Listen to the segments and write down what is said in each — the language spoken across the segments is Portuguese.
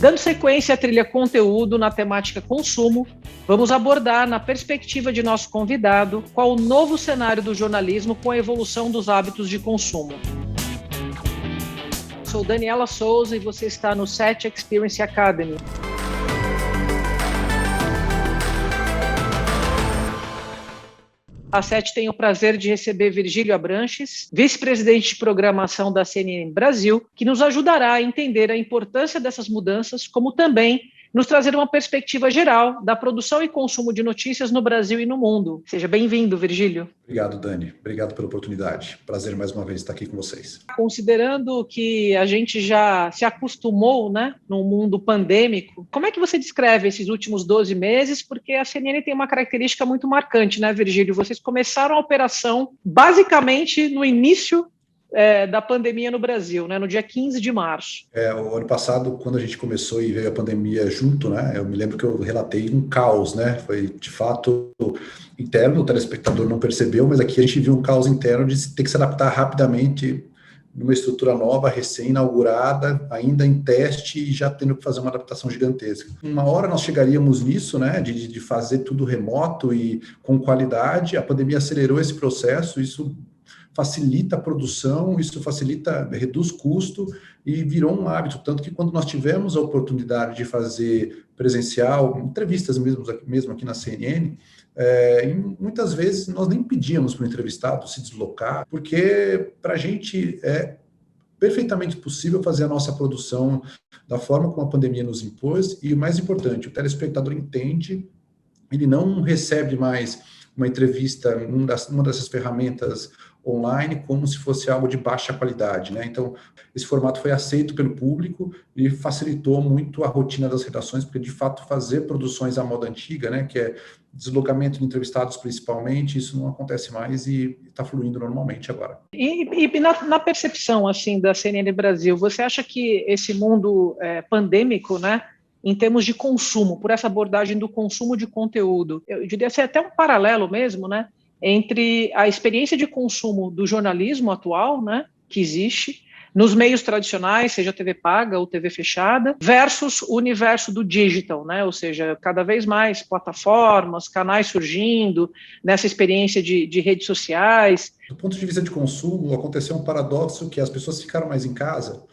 Dando sequência à trilha conteúdo na temática consumo, vamos abordar, na perspectiva de nosso convidado, qual o novo cenário do jornalismo com a evolução dos hábitos de consumo. Sou Daniela Souza e você está no Set Experience Academy. A SET tem o prazer de receber Virgílio Abranches, vice-presidente de programação da CNN Brasil, que nos ajudará a entender a importância dessas mudanças, como também nos trazer uma perspectiva geral da produção e consumo de notícias no Brasil e no mundo. Seja bem-vindo, Virgílio. Obrigado, Dani. Obrigado pela oportunidade. Prazer mais uma vez estar aqui com vocês. Considerando que a gente já se acostumou, no mundo pandêmico, como é que você descreve esses últimos 12 meses? Porque a CNN tem uma característica muito marcante, Virgílio? Vocês começaram a operação basicamente no início da pandemia no Brasil, no dia 15 de março. O ano passado, quando a gente começou e veio a pandemia junto, eu me lembro que eu relatei um caos, Foi, de fato, interno, o telespectador não percebeu, mas aqui a gente viu um caos interno de ter que se adaptar rapidamente numa estrutura nova, recém-inaugurada, ainda em teste e já tendo que fazer uma adaptação gigantesca. Uma hora nós chegaríamos nisso, de fazer tudo remoto e com qualidade. A pandemia acelerou esse processo, isso facilita a produção, isso reduz custo e virou um hábito, tanto que quando nós tivemos a oportunidade de fazer presencial, entrevistas mesmo aqui na CNN, muitas vezes nós nem pedíamos para o entrevistado se deslocar, porque para a gente é perfeitamente possível fazer a nossa produção da forma como a pandemia nos impôs, e o mais importante, o telespectador entende, ele não recebe mais uma entrevista numa dessas ferramentas online como se fosse algo de baixa qualidade, Então, esse formato foi aceito pelo público e facilitou muito a rotina das redações, porque, de fato, fazer produções à moda antiga, que é deslocamento de entrevistados principalmente, isso não acontece mais e está fluindo normalmente agora. E na percepção, da CNN Brasil, você acha que esse mundo pandêmico, em termos de consumo, por essa abordagem do consumo de conteúdo, eu diria ser até um paralelo mesmo, entre a experiência de consumo do jornalismo atual, que existe, nos meios tradicionais, seja TV paga ou TV fechada, versus o universo do digital, ou seja, cada vez mais plataformas, canais surgindo, nessa experiência de redes sociais. Do ponto de vista de consumo, aconteceu um paradoxo que as pessoas ficaram mais em casa,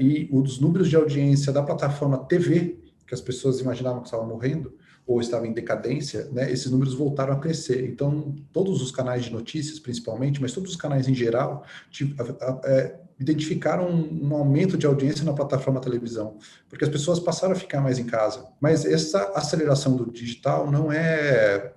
e os números de audiência da plataforma TV, que as pessoas imaginavam que estavam morrendo, ou estavam em decadência, esses números voltaram a crescer. Então, todos os canais de notícias, principalmente, mas todos os canais em geral, identificaram um aumento de audiência na plataforma televisão, porque as pessoas passaram a ficar mais em casa. Mas essa aceleração do digital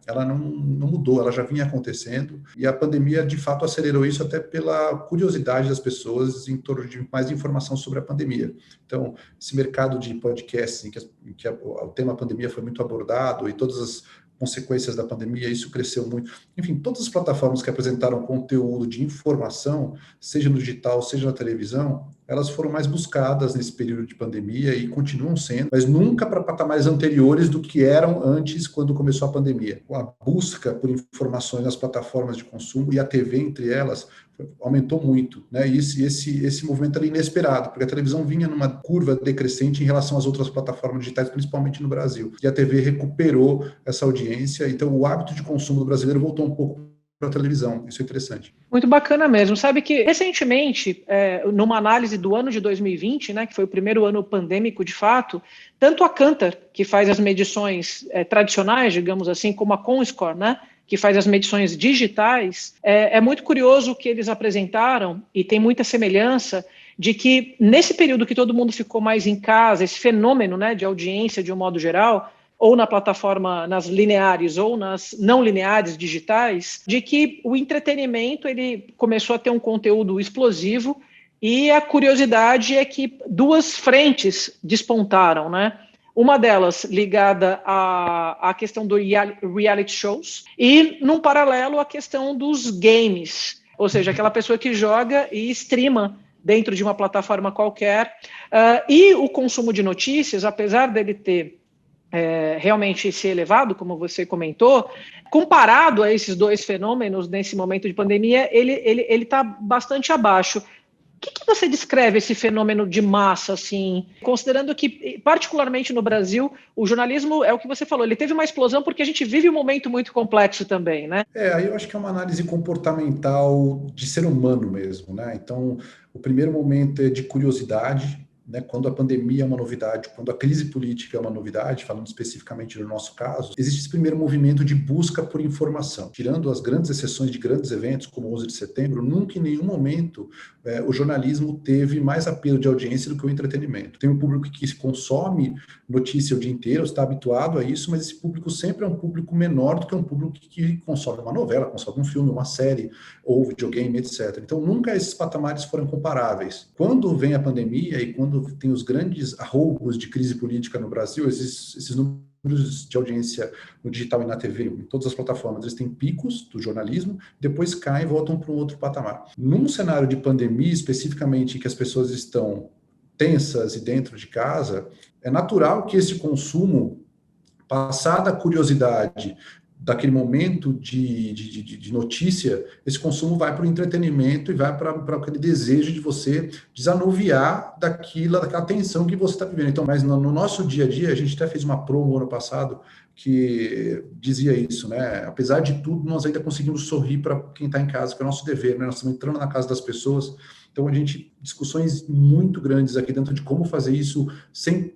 ela não mudou, ela já vinha acontecendo, e a pandemia, de fato, acelerou isso até pela curiosidade das pessoas em torno de mais informação sobre a pandemia. Então, esse mercado de podcasts, em que o tema pandemia foi muito abordado, e todas as consequências da pandemia, isso cresceu muito. Enfim, todas as plataformas que apresentaram conteúdo de informação, seja no digital, seja na televisão, elas foram mais buscadas nesse período de pandemia e continuam sendo, mas nunca para patamares anteriores do que eram antes, quando começou a pandemia. A busca por informações nas plataformas de consumo e a TV entre elas aumentou muito, E esse movimento era inesperado, porque a televisão vinha numa curva decrescente em relação às outras plataformas digitais, principalmente no Brasil. E a TV recuperou essa audiência, então o hábito de consumo do brasileiro voltou um pouco para a televisão. Isso é interessante. Muito bacana mesmo. Sabe que, recentemente, numa análise do ano de 2020, que foi o primeiro ano pandêmico de fato, tanto a Kantar, que faz as medições tradicionais, digamos assim, como a Comscore, que faz as medições digitais, é muito curioso o que eles apresentaram, e tem muita semelhança, de que nesse período que todo mundo ficou mais em casa, esse fenômeno de audiência de um modo geral, ou na plataforma, nas lineares ou nas não lineares digitais, de que o entretenimento ele começou a ter um conteúdo explosivo, e a curiosidade é que duas frentes despontaram, Uma delas ligada à questão do reality shows e, num paralelo, a questão dos games, ou seja, aquela pessoa que joga e streama dentro de uma plataforma qualquer. E o consumo de notícias, apesar dele ter realmente ser elevado, como você comentou, comparado a esses dois fenômenos nesse momento de pandemia, ele está bastante abaixo. que você descreve esse fenômeno de massa, assim, considerando que, particularmente no Brasil, o jornalismo, é o que você falou, ele teve uma explosão porque a gente vive um momento muito complexo também, né? Aí eu acho que é uma análise comportamental de ser humano mesmo, né? Então, o primeiro momento é de curiosidade, né? Quando a pandemia é uma novidade, quando a crise política é uma novidade, falando especificamente no nosso caso, existe esse primeiro movimento de busca por informação. Tirando as grandes exceções de grandes eventos, como o 11 de setembro, nunca em nenhum momento o jornalismo teve mais apelo de audiência do que o entretenimento. Tem um público que consome notícia o dia inteiro, está habituado a isso, mas esse público sempre é um público menor do que um público que consome uma novela, consome um filme, uma série, ou videogame, etc. Então, nunca esses patamares foram comparáveis. Quando vem a pandemia e quando tem os grandes arroubos de crise política no Brasil, esses números de audiência no digital e na TV, em todas as plataformas, eles têm picos do jornalismo, depois caem e voltam para um outro patamar. Num cenário de pandemia, especificamente, em que as pessoas estão tensas e dentro de casa, é natural que esse consumo, passada a curiosidade daquele momento de notícia, esse consumo vai para o entretenimento e vai para aquele desejo de você desanuviar daquela tensão que você está vivendo. Então, mas no nosso dia a dia, a gente até fez uma promo ano passado que dizia isso, né? Apesar de tudo, nós ainda conseguimos sorrir para quem está em casa, que é o nosso dever, né? Nós estamos entrando na casa das pessoas. Então, discussões muito grandes aqui dentro de como fazer isso sem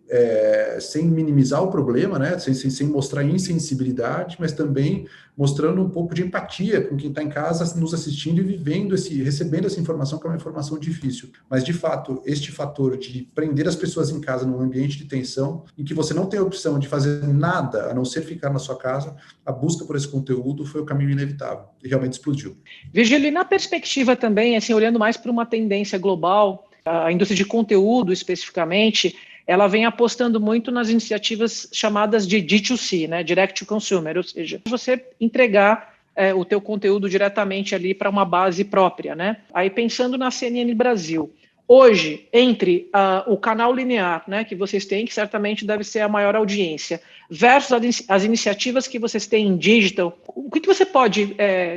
minimizar o problema, né? Sem mostrar insensibilidade, mas também mostrando um pouco de empatia com quem está em casa, nos assistindo e recebendo essa informação, que é uma informação difícil. Mas, de fato, este fator de prender as pessoas em casa num ambiente de tensão, em que você não tem a opção de fazer nada, a não ser ficar na sua casa, a busca por esse conteúdo foi o caminho inevitável, e realmente explodiu. Virgílio, e na perspectiva também, assim, olhando mais para uma tendência global, a indústria de conteúdo especificamente, ela vem apostando muito nas iniciativas chamadas de D2C, né, Direct to Consumer, ou seja, você entregar o teu conteúdo diretamente ali para uma base própria, né? Aí pensando na CNN Brasil, hoje, entre o canal linear, né, que vocês têm, que certamente deve ser a maior audiência, versus as iniciativas que vocês têm em digital, o que você pode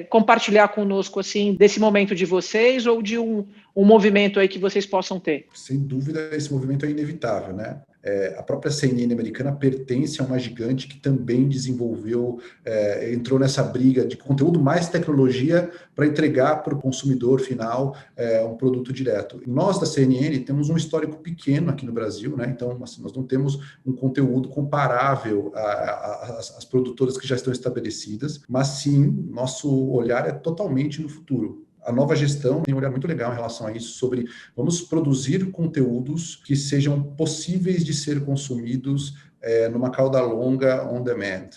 compartilhar conosco, assim, desse momento de vocês ou de um movimento aí que vocês possam ter? Sem dúvida, esse movimento é inevitável, né? A própria CNN americana pertence a uma gigante que também desenvolveu, entrou nessa briga de conteúdo mais tecnologia para entregar para o consumidor final um produto direto. Nós da CNN temos um histórico pequeno aqui no Brasil, né? Então, assim, nós não temos um conteúdo comparável às produtoras que já estão estabelecidas, mas sim, nosso olhar é totalmente no futuro. A nova gestão tem um olhar muito legal em relação a isso, sobre vamos produzir conteúdos que sejam possíveis de ser consumidos numa cauda longa on demand,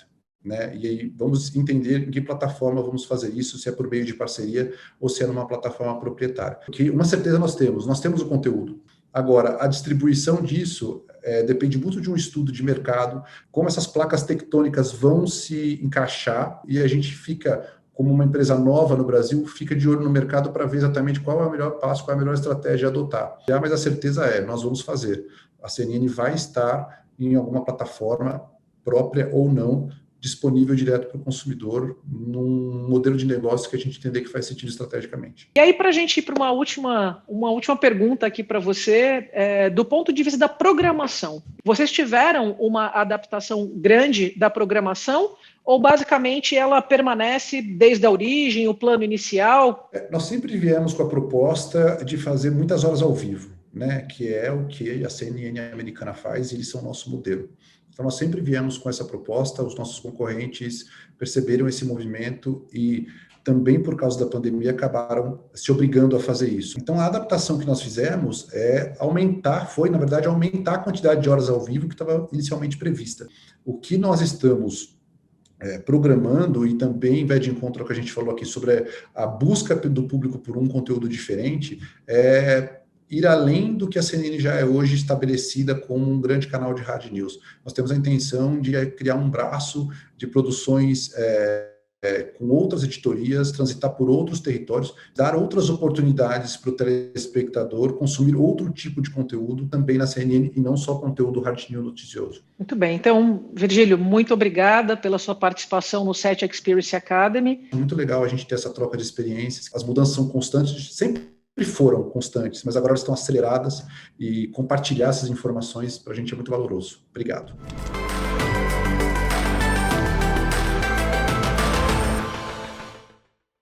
né? E aí vamos entender em que plataforma vamos fazer isso, se é por meio de parceria ou se é numa plataforma proprietária. Porque uma certeza nós temos o conteúdo. Agora, a distribuição disso depende muito de um estudo de mercado, como essas placas tectônicas vão se encaixar, e a gente fica, como uma empresa nova no Brasil, fica de olho no mercado para ver exatamente qual é o melhor passo, qual é a melhor estratégia a adotar. Mas a certeza nós vamos fazer. A CNN vai estar em alguma plataforma própria ou não, disponível direto para o consumidor, num modelo de negócio que a gente entender que faz sentido estrategicamente. E aí, para a gente ir para uma última pergunta aqui para você, do ponto de vista da programação, vocês tiveram uma adaptação grande da programação ou basicamente ela permanece desde a origem, o plano inicial? Nós sempre viemos com a proposta de fazer muitas horas ao vivo, né? Que é o que a CNN americana faz, e eles são o nosso modelo. Então, nós sempre viemos com essa proposta, os nossos concorrentes perceberam esse movimento e também por causa da pandemia acabaram se obrigando a fazer isso. Então, a adaptação que nós fizemos foi, na verdade, aumentar a quantidade de horas ao vivo que estava inicialmente prevista. O que nós estamos programando, e também vai de encontro ao que a gente falou aqui sobre a busca do público por um conteúdo diferente, ir além do que a CNN já é hoje estabelecida como um grande canal de hard news. Nós temos a intenção de criar um braço de produções com outras editorias, transitar por outros territórios, dar outras oportunidades para o telespectador consumir outro tipo de conteúdo também na CNN e não só conteúdo hard news noticioso. Muito bem. Então, Virgílio, muito obrigada pela sua participação no SET Experience Academy. É muito legal a gente ter essa troca de experiências. As mudanças são constantes, sempre foram constantes, mas agora estão aceleradas, e compartilhar essas informações para a gente é muito valoroso. Obrigado.